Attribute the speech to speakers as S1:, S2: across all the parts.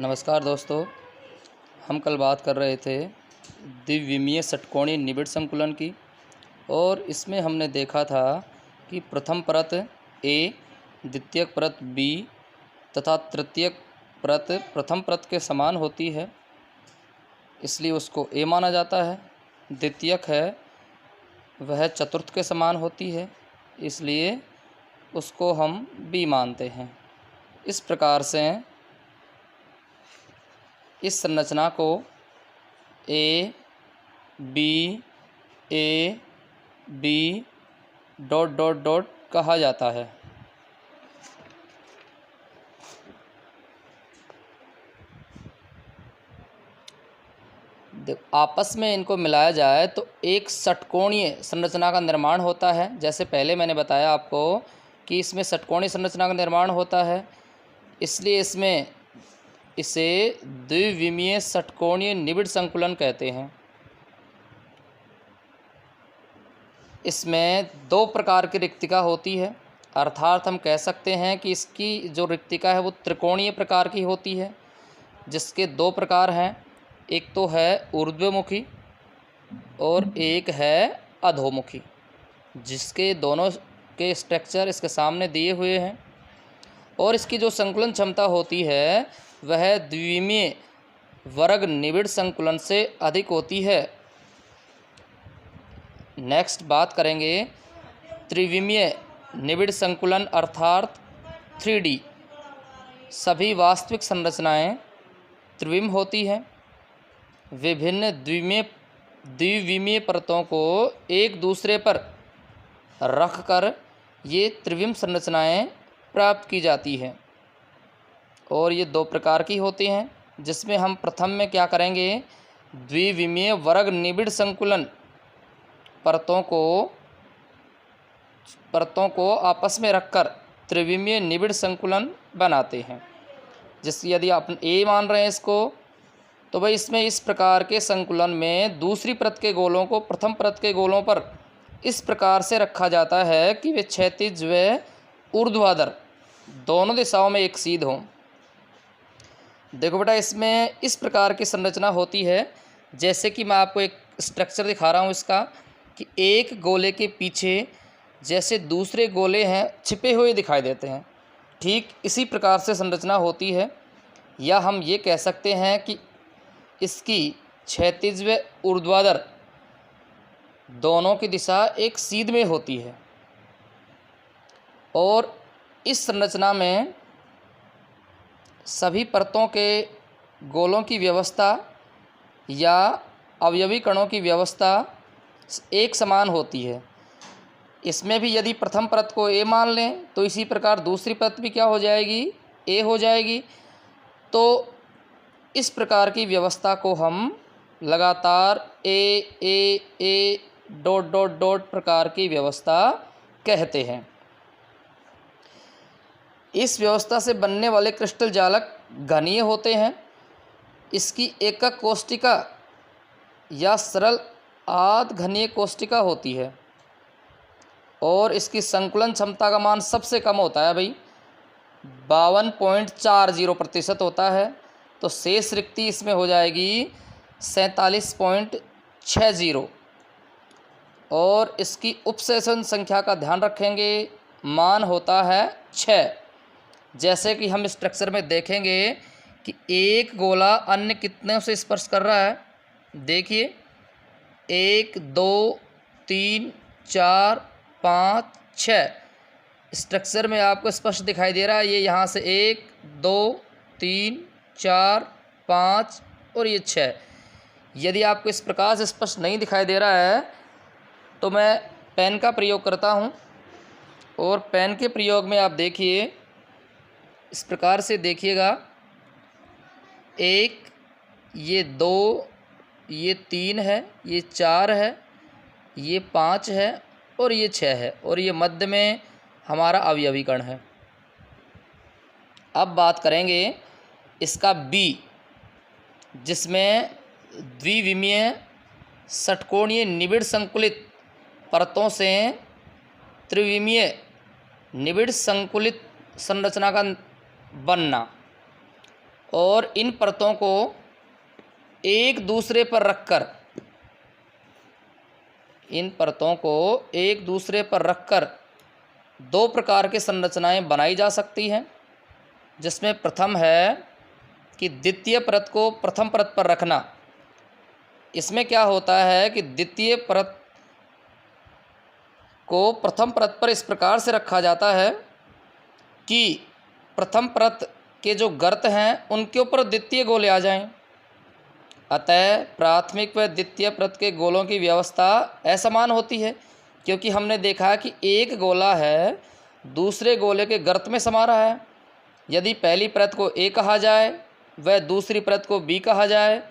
S1: नमस्कार दोस्तों, हम कल बात कर रहे थे द्विविमीय षटकोणीय निबिड़ संकुलन की। और इसमें हमने देखा था कि प्रथम परत ए, द्वितीयक परत बी तथा तृतीयक परत प्रथम परत के समान होती है, इसलिए उसको ए माना जाता है। द्वितीयक है वह चतुर्थ के समान होती है, इसलिए उसको हम बी मानते हैं। इस प्रकार से इस संरचना को A B dot dot dot कहा जाता है। आपस में इनको मिलाया जाए तो एक षटकोणीय संरचना का निर्माण होता है। जैसे पहले मैंने बताया आपको कि इसमें षटकोणीय संरचना का निर्माण होता है, इसलिए इसमें इसे द्विविमीय षटकोणीय निबिड़ संकुलन कहते हैं। इसमें दो प्रकार की रिक्तिका होती है, अर्थात हम कह सकते हैं कि इसकी जो रिक्तिका है वो त्रिकोणीय प्रकार की होती है, जिसके दो प्रकार हैं। एक तो है ऊर्ध्वमुखी और एक है अधोमुखी, जिसके दोनों के स्ट्रक्चर इसके सामने दिए हुए हैं। और इसकी जो संकुलन क्षमता होती है वह द्विविमीय वर्ग निबिड़ संकुलन से अधिक होती है। नेक्स्ट बात करेंगे त्रिविमीय निबिड़ संकुलन अर्थात 3D। सभी वास्तविक संरचनाएं त्रिविम होती हैं। विभिन्न द्विविमीय परतों को एक दूसरे पर रखकर ये त्रिविम संरचनाएं प्राप्त की जाती हैं। और ये दो प्रकार की होती हैं, जिसमें हम प्रथम में क्या करेंगे, द्विविमीय वर्ग निबिड़ संकुलन परतों को आपस में रखकर त्रिविमीय निबिड़ संकुलन बनाते हैं। जिसकी यदि आप ए मान रहे हैं इसको, तो भाई इसमें इस प्रकार के संकुलन में दूसरी परत के गोलों को प्रथम परत के गोलों पर इस प्रकार से रखा जाता है कि वे क्षैतिज व ऊर्ध्वाधर दोनों दिशाओं में एक सीध हों। देखो बेटा, इसमें इस प्रकार की संरचना होती है, जैसे कि मैं आपको एक स्ट्रक्चर दिखा रहा हूँ इसका, कि एक गोले के पीछे जैसे दूसरे गोले हैं छिपे हुए दिखाई देते हैं, ठीक इसी प्रकार से संरचना होती है। या हम ये कह सकते हैं कि इसकी क्षैतिज व ऊर्ध्वाधर दोनों की दिशा एक सीध में होती है। और इस संरचना में सभी परतों के गोलों की व्यवस्था या अवयवी कणों की व्यवस्था एक समान होती है। इसमें भी यदि प्रथम परत को ए मान लें तो इसी प्रकार दूसरी परत भी क्या हो जाएगी, ए हो जाएगी। तो इस प्रकार की व्यवस्था को हम लगातार ए डॉट डॉट डॉट प्रकार की व्यवस्था कहते हैं। इस व्यवस्था से बनने वाले क्रिस्टल जालक घनीय होते हैं। इसकी एकक कोष्टिका या सरल आध घनीय कोष्टिका होती है। और इसकी संकुलन क्षमता का मान सबसे कम होता है भाई, 52.40% होता है। तो शेष रिक्ति इसमें हो जाएगी 47.60। और इसकी उपसेचन संख्या का ध्यान रखेंगे, मान होता है 6। जैसे कि हम स्ट्रक्चर में देखेंगे कि एक गोला अन्य कितने से स्पर्श कर रहा है। देखिए 1 2 3 4 5 6 स्ट्रक्चर में आपको स्पष्ट दिखाई दे रहा है। ये यहाँ से 1 2 3 4 5 और ये 6। यदि आपको इस प्रकार से स्पष्ट नहीं दिखाई दे रहा है तो मैं पेन का प्रयोग करता हूँ। और पेन के प्रयोग में आप देखिए, इस प्रकार से देखिएगा, 1 ये 2 ये 3 है, ये 4 है, ये 5 है और ये 6 है, और ये मध्य में हमारा अवयवी कण है। अब बात करेंगे इसका बी, जिसमें द्विविमीय षटकोणीय निबिड़ संकुलित परतों से त्रिविमीय निबिड़ संकुलित संरचना का बनना। और इन परतों को एक दूसरे पर रखकर दो प्रकार की संरचनाएं बनाई जा सकती हैं, जिसमें प्रथम है कि द्वितीय परत को प्रथम परत पर रखना। इसमें क्या होता है कि द्वितीय परत को प्रथम परत पर इस प्रकार से रखा जाता है कि प्रथम परत के जो गर्त हैं उनके ऊपर द्वितीय गोले आ जाएं। अतः प्राथमिक व द्वितीय परत के गोलों की व्यवस्था असमान होती है, क्योंकि हमने देखा कि एक गोला है दूसरे गोले के गर्त में समा रहा है। यदि पहली परत को ए कहा जाए व दूसरी परत को बी कहा जाए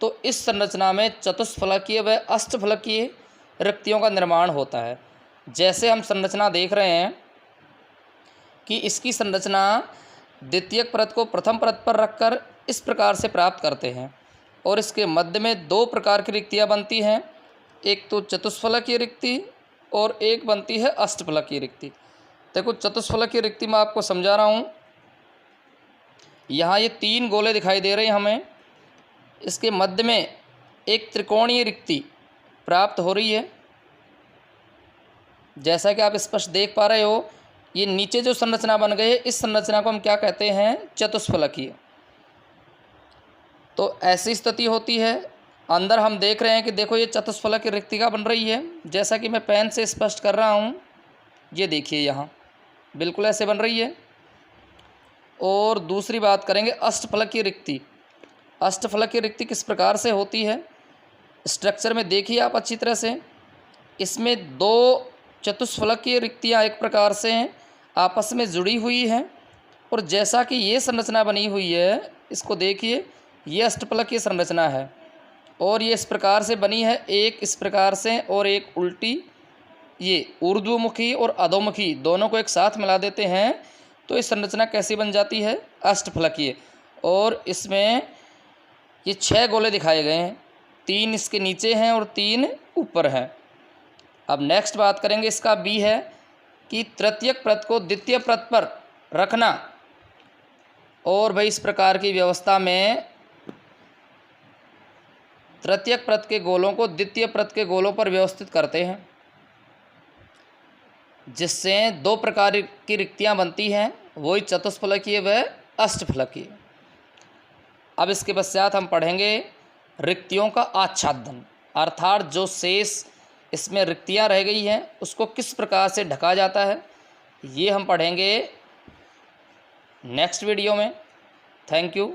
S1: तो इस संरचना में चतुष्फलकीय व अष्टफलकीय रिक्तियों का निर्माण होता है। जैसे हम संरचना देख रहे हैं कि इसकी संरचना द्वितीय परत को प्रथम परत पर रखकर इस प्रकार से प्राप्त करते हैं, और इसके मध्य में दो प्रकार की रिक्तियाँ बनती हैं, एक तो चतुष्फलकीय रिक्ति और एक बनती है अष्टफलकीय रिक्ति। देखो चतुष्फलकीय रिक्ति मैं आपको समझा रहा हूँ। यहाँ ये तीन गोले दिखाई दे रहे हैं हमें, इसके मध्य में एक त्रिकोणीय रिक्ति प्राप्त हो रही है। जैसा कि आप स्पष्ट देख पा रहे हो, ये नीचे जो संरचना बन गई है इस संरचना को हम क्या कहते हैं, चतुष्फलकीय। तो ऐसी स्थिति होती है। अंदर हम देख रहे हैं कि देखो ये चतुष्फलकीय रिक्तिका बन रही है, जैसा कि मैं पेन से स्पष्ट कर रहा हूँ। ये देखिए यहाँ बिल्कुल ऐसे बन रही है। और दूसरी बात करेंगे अष्टफलकीय रिक्ति। अष्टफलकीय रिक्ति किस प्रकार से होती है, स्ट्रक्चर में देखिए आप अच्छी तरह से। इसमें दो चतुष्फलकीय रिक्तियाँ एक प्रकार से हैं, आपस में जुड़ी हुई हैं, और जैसा कि ये संरचना बनी हुई है, इसको देखिए, ये अष्टफलकीय संरचना है और ये इस प्रकार से बनी है, एक इस प्रकार से और एक उल्टी। ये ऊर्ध्वमुखी और अधोमुखी दोनों को एक साथ मिला देते हैं तो इस संरचना कैसी बन जाती है, अष्टफलकीय। और इसमें ये 6 गोले दिखाए गए हैं, 3 इसके नीचे हैं और 3 ऊपर हैं। अब नेक्स्ट बात करेंगे, इसका बी है कि तृतीयक परत को द्वितीय परत पर रखना। और भाई इस प्रकार की व्यवस्था में तृतीयक परत के गोलों को द्वितीय परत के गोलों पर व्यवस्थित करते हैं, जिससे दो प्रकार की रिक्तियां बनती हैं, वही चतुष्फलकीय व अष्टफलकीय। अब इसके पश्चात हम पढ़ेंगे रिक्तियों का आच्छादन, अर्थात जो शेष इसमें रिक्तियां रह गई हैं उसको किस प्रकार से ढका जाता है, ये हम पढ़ेंगे नेक्स्ट वीडियो में। Thank you.